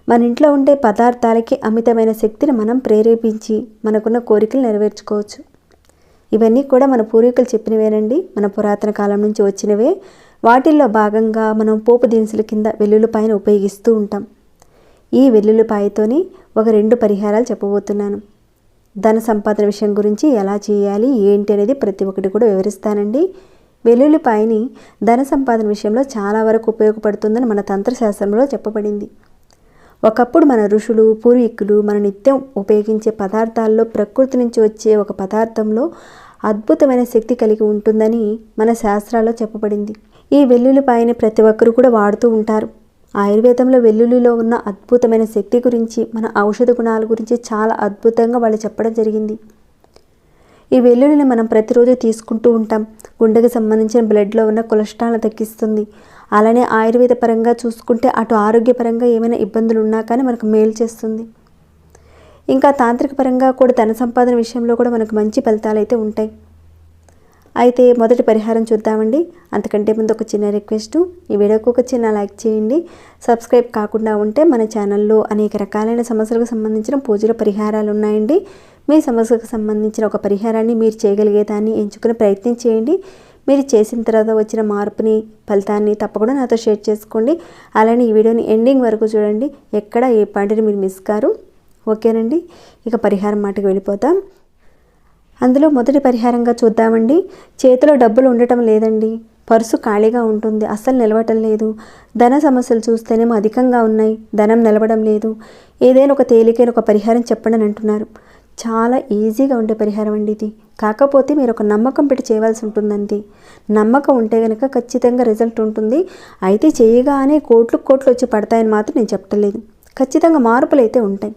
మన ఇంట్లో ఉండే పదార్థాలకి అమితమైన శక్తిని మనం ప్రేరేపించి మనకున్న కోరికలు నెరవేర్చుకోవచ్చు. ఇవన్నీ కూడా మన పూర్వీకులు చెప్పినవేనండి. మన పురాతన కాలం నుంచి వచ్చినవే. వాటిల్లో భాగంగా మనం పోపు దినుసుల కింద వెల్లుల్లిపాయను ఉపయోగిస్తూ ఉంటాం. ఈ వెల్లుల్లిపాయతోని ఒక 2 పరిహారాలు చెప్పబోతున్నాను. ధన సంపాదన విషయం గురించి ఎలా చేయాలి ఏంటి అనేది ప్రతి ఒక్కటి కూడా వివరిస్తానండి. వెల్లుల్లిపాయని ధన సంపాదన విషయంలో చాలా వరకు ఉపయోగపడుతుందని మన తంత్రశాస్త్రంలో చెప్పబడింది. ఒకప్పుడు మన ఋషులు పూర్వీకులు మన నిత్యం ఉపయోగించే పదార్థాల్లో ప్రకృతి నుంచి వచ్చే ఒక పదార్థంలో అద్భుతమైన శక్తి కలిగి ఉంటుందని మన శాస్త్రాల్లో చెప్పబడింది. ఈ వెల్లుల్లిపాయని ప్రతి ఒక్కరు కూడా వాడుతూ ఉంటారు. ఆయుర్వేదంలో వెల్లుల్లిలో ఉన్న అద్భుతమైన శక్తి గురించి, మన ఔషధ గుణాల గురించి చాలా అద్భుతంగా వాళ్ళు చెప్పడం జరిగింది. ఈ వెల్లుల్లిని మనం ప్రతిరోజు తీసుకుంటూ ఉంటాం. గుండెకు సంబంధించిన బ్లడ్లో ఉన్న కొలెస్ట్రాల్ని తగ్గిస్తుంది. అలానే ఆయుర్వేద పరంగా చూసుకుంటే అటు ఆరోగ్యపరంగా ఏమైనా ఇబ్బందులు ఉన్నా కానీ మనకు మేలు చేస్తుంది. ఇంకా తాంత్రిక పరంగా కూడా ధన సంపాదన విషయంలో కూడా మనకు మంచి ఫలితాలు అయితే ఉంటాయి. అయితే మొదటి పరిహారం చూద్దామండి. అంతకంటే ముందు ఒక చిన్న రిక్వెస్ట్, ఈ వీడియోకి ఒక చిన్న లైక్ చేయండి. సబ్స్క్రైబ్ కాకుండా ఉంటే మన ఛానల్లో అనేక రకాలైన సమస్యలకు సంబంధించిన పూజల పరిహారాలు ఉన్నాయండి. మీ సమస్యకు సంబంధించిన ఒక పరిహారాన్ని మీరు చేయగలిగేదాన్ని ఎంచుకునే ప్రయత్నం చేయండి. మీరు చేసిన తర్వాత వచ్చిన మార్పుని, ఫలితాన్ని తప్పకుండా నాతో షేర్ చేసుకోండి. అలానే ఈ వీడియోని ఎండింగ్ వరకు చూడండి. ఎక్కడ ఏ పాయింట్ని మీరు మిస్ కారు. ఓకేనండి. ఇక పరిహారం మాటకు వెళ్ళిపోతాం. అందులో మొదటి పరిహారంగా చూద్దామండి. చేతిలో డబ్బులు ఉండటం లేదండి, పర్సు ఖాళీగా ఉంటుంది, అస్సలు నిలవటం లేదు, ధన సమస్యలు చూస్తేనేమో అధికంగా ఉన్నాయి, ధనం నిలవడం లేదు, ఏదైనా ఒక తేలికైన ఒక పరిహారం చెప్పండి అని అంటున్నారు. చాలా ఈజీగా ఉండే పరిహారం అండి ఇది. కాకపోతే మీరు ఒక నమ్మకం పెట్టి చేయవలసి ఉంటుందండి. నమ్మకం ఉంటే కనుక ఖచ్చితంగా రిజల్ట్ ఉంటుంది. అయితే చేయగానే కోట్లు వచ్చి పడతాయని మాత్రం నేను చెప్పలేదు. ఖచ్చితంగా మార్పులు అయితే ఉంటాయి.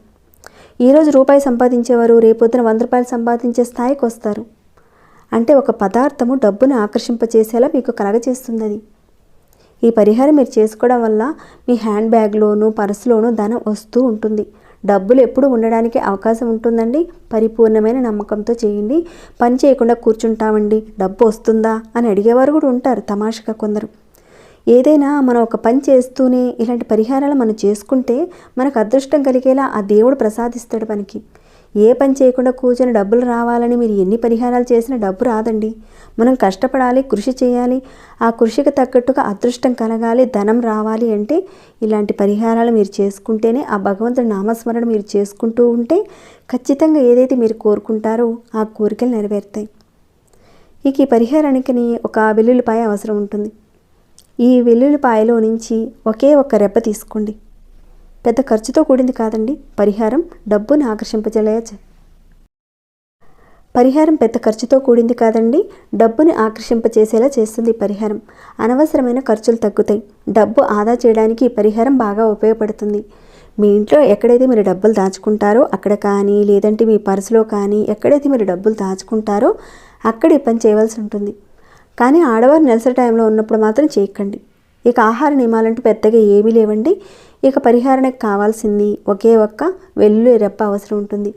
ఈరోజు రూపాయి సంపాదించేవారు రేపొద్దున 100 రూపాయలు సంపాదించే స్థాయికి వస్తారు. అంటే ఒక పదార్థము డబ్బును ఆకర్షింపచేసేలా మీకు కలగచేస్తుంది అది. ఈ పరిహారం మీరు చేసుకోవడం వల్ల మీ హ్యాండ్ బ్యాగ్లోనూ పర్సులోనూ ధనం వస్తూ ఉంటుంది. డబ్బులు ఎప్పుడు ఉండడానికి అవకాశం ఉంటుందండి. పరిపూర్ణమైన నమ్మకంతో చేయండి. పని చేయకుండా కూర్చుంటామండి, డబ్బు వస్తుందా అని అడిగేవారు కూడా ఉంటారు తమాషగా కొందరు. ఏదైనా మనం ఒక పని చేస్తూనే ఇలాంటి పరిహారాలు మనం చేసుకుంటే మనకు అదృష్టం కలిగేలా ఆ దేవుడు ప్రసాదిస్తాడు మనకి. ఏ పని చేయకుండా కూర్చొని డబ్బులు రావాలని మీరు ఎన్ని పరిహారాలు చేసినా డబ్బు రాదండి. మనం కష్టపడాలి, కృషి చేయాలి. ఆ కృషికి తగ్గట్టుగా అదృష్టం కలగాలి, ధనం రావాలి అంటే ఇలాంటి పరిహారాలు మీరు చేసుకుంటేనే, ఆ భగవంతుడి నామస్మరణ మీరు చేసుకుంటూ ఉంటే ఖచ్చితంగా ఏదైతే మీరు కోరుకుంటారో ఆ కోరికలు నెరవేరుతాయి. ఇక ఈ పరిహారానికి ఒక వెల్లుల్లిపాయ అవసరం ఉంటుంది. ఈ వెల్లుల్లిపాయలో నుంచి ఒకే ఒక్క రెబ్బ తీసుకోండి. పెద్ద ఖర్చుతో కూడింది కాదండి పరిహారం. డబ్బుని ఆకర్షింపజేయచ్చు. పరిహారం పెద్ద ఖర్చుతో కూడింది కాదండి, డబ్బుని ఆకర్షింపచేసేలా చేస్తుంది ఈ పరిహారం. అనవసరమైన ఖర్చులు తగ్గుతాయి. డబ్బు ఆదా చేయడానికి ఈ పరిహారం బాగా ఉపయోగపడుతుంది. మీ ఇంట్లో ఎక్కడైతే మీరు డబ్బులు దాచుకుంటారో అక్కడ కానీ, లేదంటే మీ పర్సులో కానీ ఎక్కడైతే మీరు డబ్బులు దాచుకుంటారో అక్కడ ఈ పని చేయవలసి ఉంటుంది. కానీ ఆడవారు నెలసరి టైంలో ఉన్నప్పుడు మాత్రం చేయకండి. ఇక ఆహార నియమాలంటూ పెద్దగా ఏమీ లేవండి. ఇక పరిహారానికి కావాల్సింది ఒకే ఒక్క వెల్లుల్లి రెప్ప అవసరం ఉంటుంది.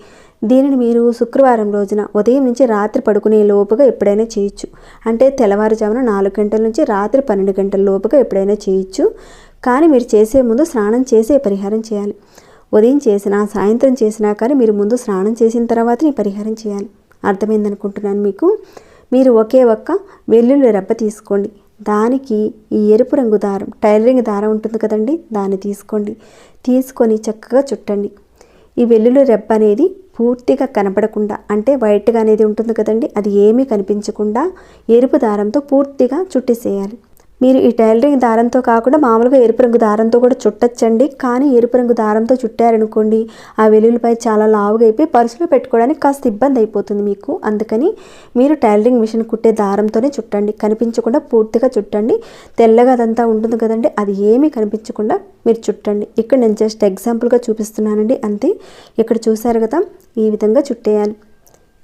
దీనిని మీరు శుక్రవారం రోజున ఉదయం నుంచి రాత్రి పడుకునే లోపుగా ఎప్పుడైనా చేయొచ్చు. అంటే తెల్లవారుజామున 4 గంటల నుంచి రాత్రి 12 గంటల లోపుగా ఎప్పుడైనా చేయొచ్చు. కానీ మీరు చేసే ముందు స్నానం చేసే పరిహారం చేయాలి. ఉదయం చేసినా సాయంత్రం చేసినా కానీ మీరు ముందు స్నానం చేసిన తర్వాత ఈ పరిహారం చేయాలి. అర్థమైందనుకుంటున్నాను మీకు. మీరు ఒకే ఒక్క వెల్లుల్లి రెబ్బ తీసుకోండి. దానికి ఈ ఎరుపు రంగు దారం, టైలరింగ్ దారం ఉంటుంది కదండి, దాన్ని తీసుకోండి. తీసుకొని చక్కగా చుట్టండి. ఈ వెల్లుల్లి రెబ్బ అనేది పూర్తిగా కనపడకుండా, అంటే వైట్గా అనేది ఉంటుంది కదండి, అది ఏమీ కనిపించకుండా ఎరుపు దారంతో పూర్తిగా చుట్టేసేయాలి. మీరు ఈ టైలరింగ్ దారంతో కాకుండా మామూలుగా ఎరుపు రంగు దారంతో కూడా చుట్టచ్చండి. కానీ ఎరుపు రంగు దారంతో చుట్టారనుకోండి ఆ వెల్లుల్లిపై చాలా లావుగా అయిపోయి పర్సులో పెట్టుకోవడానికి కాస్త ఇబ్బంది అయిపోతుంది మీకు. అందుకని మీరు టైలరింగ్ మిషన్ కుట్టే దారంతోనే చుట్టండి. కనిపించకుండా పూర్తిగా చుట్టండి. తెల్లగా అదంతా ఉంటుంది కదండి, అది ఏమీ కనిపించకుండా మీరు చుట్టండి. ఇక్కడ నేను జస్ట్ ఎగ్జాంపుల్గా చూపిస్తున్నానండి అంతే. ఇక్కడ చూసారు కదా, ఈ విధంగా చుట్టేయాలి.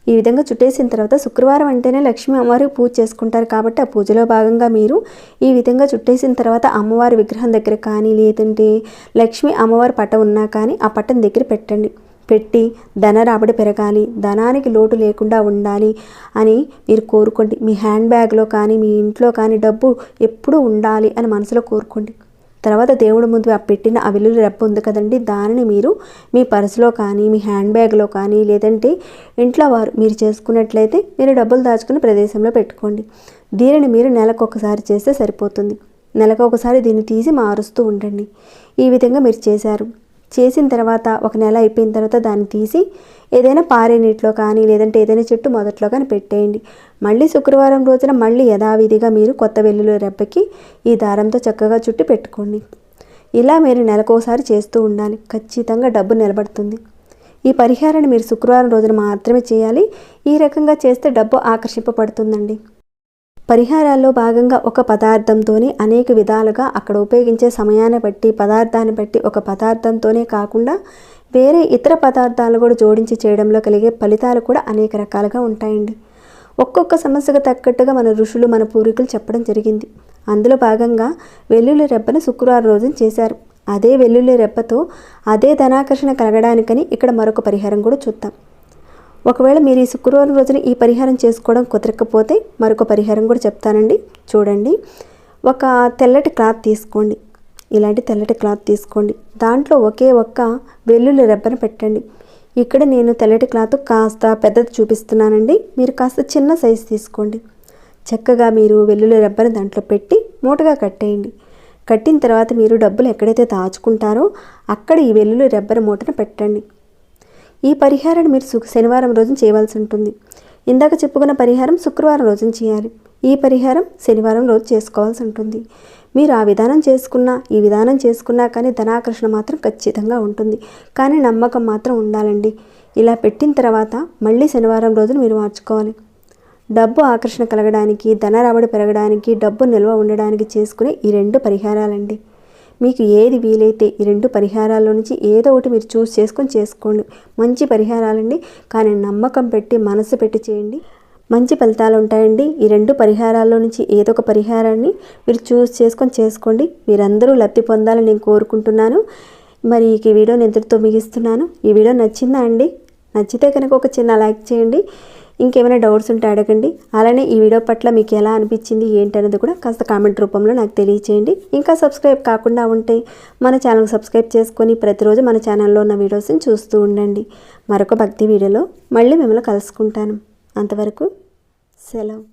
ఈ విధంగా చుట్టేసిన తర్వాత శుక్రవారం అంటేనే లక్ష్మీ అమ్మవారికి పూజ చేసుకుంటారు కాబట్టి ఆ పూజలో భాగంగా మీరు ఈ విధంగా చుట్టేసిన తర్వాత అమ్మవారి విగ్రహం దగ్గర కానీ లేదంటే లక్ష్మీ అమ్మవారి పటం ఉన్నా కానీ ఆ పటం దగ్గర పెట్టండి. పెట్టి ధన రాబడి పెరగాలి, ధనానికి లోటు లేకుండా ఉండాలి అని మీరు కోరుకోండి. మీ హ్యాండ్ బ్యాగ్లో కానీ మీ ఇంట్లో కానీ డబ్బు ఎప్పుడూ ఉండాలి అని మనసులో కోరుకోండి. తర్వాత దేవుడి ముందు పెట్టిన ఆ వెల్లుల్లి రెబ్బ ఉంది కదండి, దానిని మీరు మీ పర్సులో కానీ మీ హ్యాండ్ బ్యాగ్లో కానీ లేదంటే ఇంట్లో వారు మీరు చేసుకున్నట్లయితే మీరు డబ్బులు దాచుకునే ప్రదేశంలో పెట్టుకోండి. దీనిని మీరు నెలకు ఒకసారి చేస్తే సరిపోతుంది. నెలకు ఒకసారి దీన్ని తీసి మారుస్తూ ఉండండి. ఈ విధంగా మీరు చేసిన తర్వాత ఒక నెల అయిపోయిన తర్వాత దాన్ని తీసి ఏదైనా పారే నీటిలో కానీ లేదంటే ఏదైనా చెట్టు మొదట్లో కానీ పెట్టేయండి. మళ్ళీ శుక్రవారం రోజున మళ్ళీ యథావిధిగా మీరు కొత్త వెల్లుల్లి రెబ్బకి ఈ దారంతో చక్కగా చుట్టి పెట్టుకోండి. ఇలా మీరు నెలకోసారి చేస్తూ ఉండాలి. ఖచ్చితంగా డబ్బు నిలబడుతుంది. ఈ పరిహారాన్ని మీరు శుక్రవారం రోజున మాత్రమే చేయాలి. ఈ రకంగా చేస్తే డబ్బు ఆకర్షింపబడుతుందండి. పరిహారాల్లో భాగంగా ఒక పదార్థంతోనే అనేక విధాలుగా అక్కడ ఉపయోగించే సమయాన్ని బట్టి పదార్థాన్ని బట్టి ఒక పదార్థంతోనే కాకుండా వేరే ఇతర పదార్థాలు కూడా జోడించి చేయడంలో కలిగే ఫలితాలు కూడా అనేక రకాలుగా ఉంటాయండి. ఒక్కొక్క సమస్యకు తగ్గట్టుగా మన ఋషులు మన పూర్వీకులు చెప్పడం జరిగింది. అందులో భాగంగా వెల్లుల్లి రెబ్బను శుక్రవారం రోజున చేశారు. అదే వెల్లుల్లి రెబ్బతో అదే ధనాకర్షణ కలగడానికని ఇక్కడ మరొక పరిహారం కూడా చూద్దాం. ఒకవేళ మీరు ఈ శుక్రవారం రోజున ఈ పరిహారం చేసుకోవడం కుదరకపోతే మరొక పరిహారం కూడా చెప్తానండి. చూడండి, ఒక తెల్లటి క్లాత్ తీసుకోండి. ఇలాంటి తెల్లటి క్లాత్ తీసుకోండి. దాంట్లో ఒకే ఒక్క వెల్లుల్లి రెబ్బను పెట్టండి. ఇక్కడ నేను తెల్లటి క్లాత్ కాస్త పెద్దది చూపిస్తున్నానండి. మీరు కాస్త చిన్న సైజు తీసుకోండి. చక్కగా మీరు వెల్లుల్లి రెబ్బను దాంట్లో పెట్టి మూటగా కట్టేయండి. కట్టిన తర్వాత మీరు డబ్బులు ఎక్కడైతే దాచుకుంటారో అక్కడ ఈ వెల్లుల్లి రెబ్బను మూటను పెట్టండి. ఈ పరిహారాన్ని మీరు శనివారం రోజున చేయవలసి ఉంటుంది. ఇందాక చెప్పుకున్న పరిహారం శుక్రవారం రోజున చేయాలి. ఈ పరిహారం శనివారం రోజు చేసుకోవాల్సి ఉంటుంది. మీరు ఆ విధానం చేసుకున్నా ఈ విధానం చేసుకున్నా కానీ ధనాకర్షణ మాత్రం ఖచ్చితంగా ఉంటుంది. కానీ నమ్మకం మాత్రం ఉండాలండి. ఇలా పెట్టిన తర్వాత మళ్ళీ శనివారం రోజున మీరు మార్చుకోవాలి. డబ్బు ఆకర్షణ కలగడానికి, ధన రాబడి పెరగడానికి, డబ్బు నిల్వ ఉండడానికి చేసుకునే ఈ 2 పరిహారాలండి. మీకు ఏది వీలైతే ఈ 2 పరిహారాల్లో నుంచి ఏదో ఒకటి మీరు చేసుకోండి. మంచి పరిహారాలండి. కానీ నమ్మకం పెట్టి మనసు పెట్టి చేయండి, మంచి ఫలితాలు ఉంటాయండి. ఈ 2 పరిహారాల్లో నుంచి ఏదో ఒక పరిహారాన్ని మీరు చేసుకోండి. మీరందరూ లబ్ధి పొందాలని నేను కోరుకుంటున్నాను. మరి ఈ వీడియోని ఇంతటితో ముగిస్తున్నాను. ఈ వీడియో నచ్చిందా అండి? నచ్చితే కనుక ఒక చిన్న లైక్ చేయండి. ఇంకేమైనా డౌట్స్ ఉంటే అడగండి. అలానే ఈ వీడియో పట్ల మీకు ఎలా అనిపించింది ఏంటనేది కూడా కాస్త కామెంట్ రూపంలో నాకు తెలియచేయండి. ఇంకా సబ్స్క్రైబ్ కాకుండా ఉంటే మన ఛానల్కి సబ్స్క్రైబ్ చేసుకొని ప్రతిరోజు మన ఛానల్లో ఉన్న వీడియోస్ని చూస్తూ ఉండండి. మరొక భక్తి వీడియోలో మళ్ళీ మిమ్మల్ని కలుసుకుంటాను. అంతవరకు సెలవు.